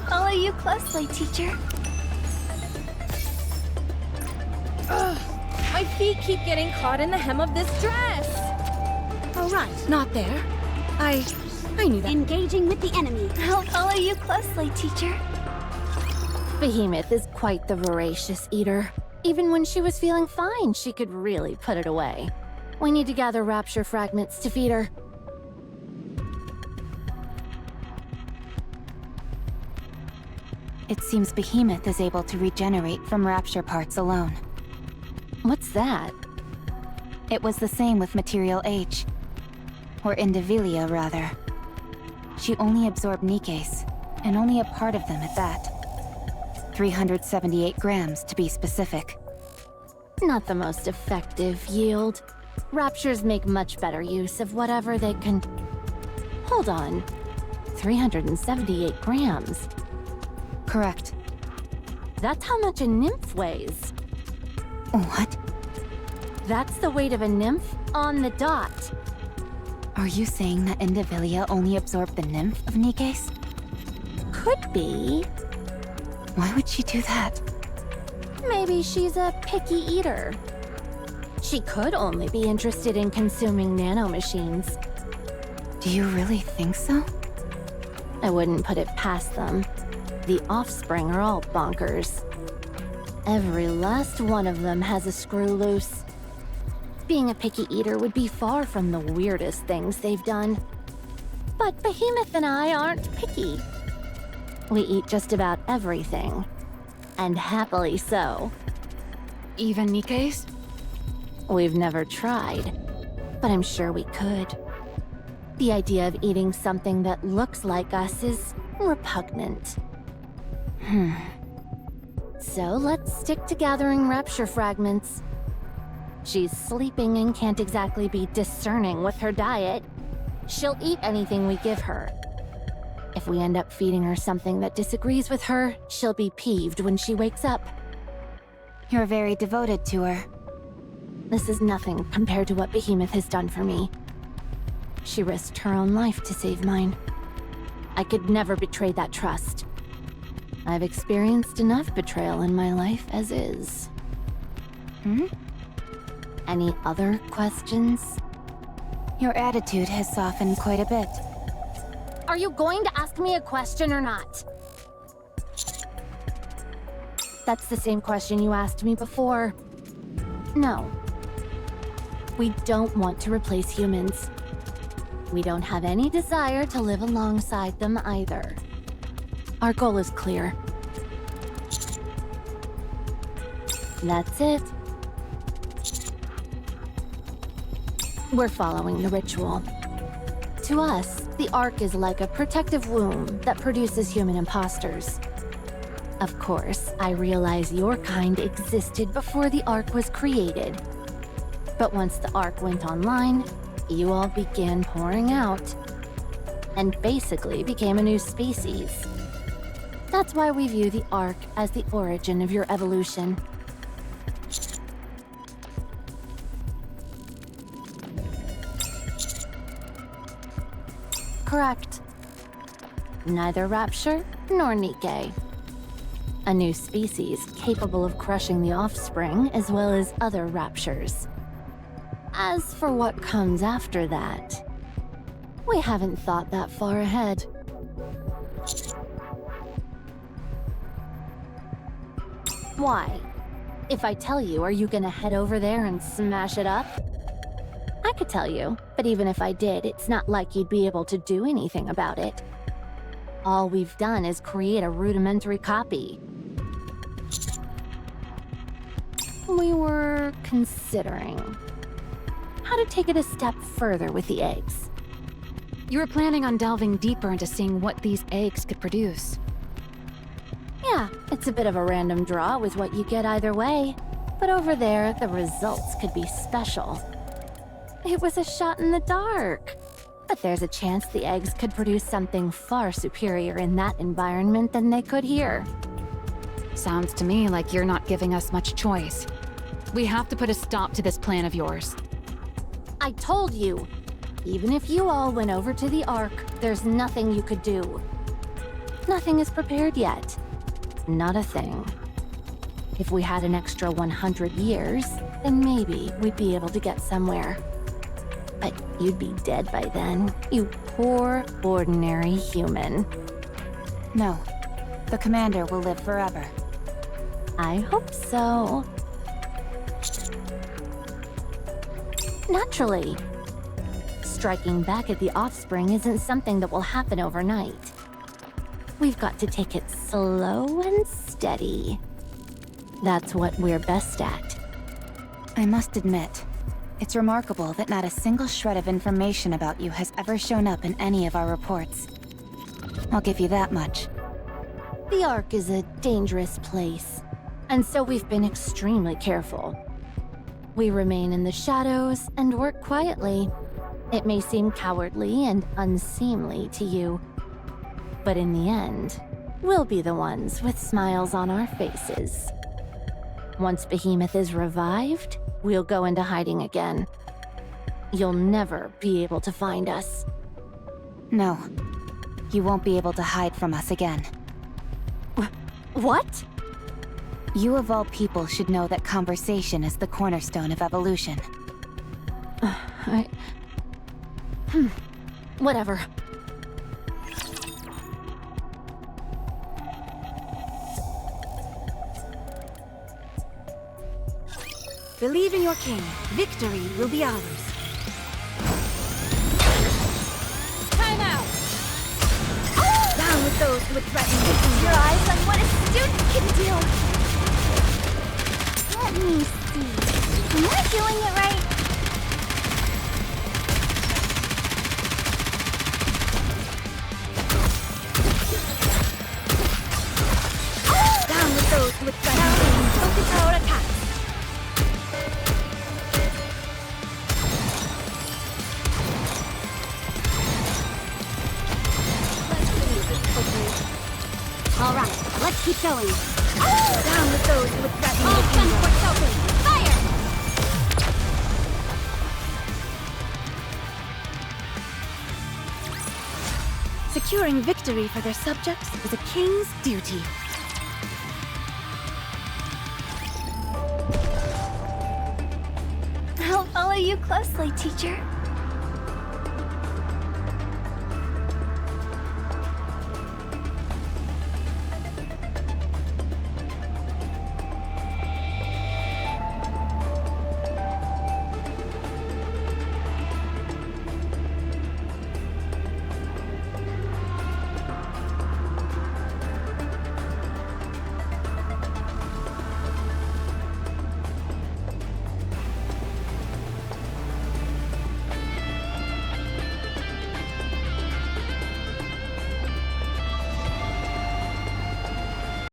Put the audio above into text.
follow you closely, teacher. Ugh, my feet keep getting caught in the hem of this dress. Oh, right, not there. I knew that. Engaging with the enemy. I'll follow you closely, teacher. Behemoth is quite the voracious eater. Even when she was feeling fine, she could really put it away. We need to gather rapture fragments to feed her. It seems Behemoth is able to regenerate from rapture parts alone. What's that? It was the same with Material H. Or Indivilia, rather. She only absorbed NIKKEs, and only a part of them at that. 378 grams, to be specific. Not the most effective yield. Raptures make much better use of whatever they can... Hold on. 378 grams. Correct. That's how much a nymph weighs. What? That's the weight of a nymph on the dot. Are you saying that Indivilia only absorbed the nymph of NIKKEs? Could be. Why would she do that? Maybe she's a picky eater. She could only be interested in consuming nanomachines. Do you really think so? I wouldn't put it past them. The offspring are all bonkers. Every last one of them has a screw loose. Being a picky eater would be far from the weirdest things they've done. But Behemoth and I aren't picky. We eat just about everything. And happily so. Even NIKKEs? We've never tried, but I'm sure we could. The idea of eating something that looks like us is repugnant. So let's stick to gathering rapture fragments. She's sleeping and can't exactly be discerning with her diet. She'll eat anything we give her. If we end up feeding her something that disagrees with her, she'll be peeved when she wakes up. You're very devoted to her. This is nothing compared to what Behemoth has done for me. She risked her own life to save mine. I could never betray that trust. I've experienced enough betrayal in my life as is. Any other questions? Your attitude has softened quite a bit. Are you going to ask me a question or not? That's the same question you asked me before. No. We don't want to replace humans. We don't have any desire to live alongside them either. Our goal is clear. That's it. We're following the ritual. To us, the Ark is like a protective womb that produces human imposters. Of course, I realize your kind existed before the Ark was created. But once the Ark went online, you all began pouring out, and basically became a new species. That's why we view the Ark as the origin of your evolution. Correct. Neither Rapture nor NIKKE. A new species capable of crushing the offspring as well as other Raptures. As for what comes after that, we haven't thought that far ahead. Why? If I tell you, are you gonna head over there and smash it up? I could tell you, but even if I did, it's not like you'd be able to do anything about it. All we've done is create a rudimentary copy. We were considering how to take it a step further with the eggs. You were planning on delving deeper into seeing what these eggs could produce. Yeah, it's a bit of a random draw with what you get either way. But over there, the results could be special. It was a shot in the dark. But there's a chance the eggs could produce something far superior in that environment than they could here. Sounds to me like you're not giving us much choice. We have to put a stop to this plan of yours. I told you! Even if you all went over to the Ark, there's nothing you could do. Nothing is prepared yet. Not a thing. If we had an extra 100 years, then maybe we'd be able to get somewhere. But you'd be dead by then, you poor, ordinary human. No. The commander will live forever. I hope so. Naturally. Striking back at the offspring isn't something that will happen overnight. We've got to take it slow and steady. That's what we're best at. I must admit, it's remarkable that not a single shred of information about you has ever shown up in any of our reports. I'll give you that much. The Ark is a dangerous place, and so we've been extremely careful. We remain in the shadows and work quietly. It may seem cowardly and unseemly to you, but in the end, we'll be the ones with smiles on our faces. Once Behemoth is revived, we'll go into hiding again. You'll never be able to find us. No. You won't be able to hide from us again. What? You of all people should know that conversation is the cornerstone of evolution. Whatever. Believe in your king. Victory will be ours. Time out! Down with those who would threaten me. Fix your eyes on what a student can do. Let me see. Am I doing it right? Down with those who would threaten me. Focus our attacks. All right, let's keep going. Down with those who would threaten me. All transports open. Fire! Securing victory for their subjects is a king's duty. I'll follow you closely, teacher.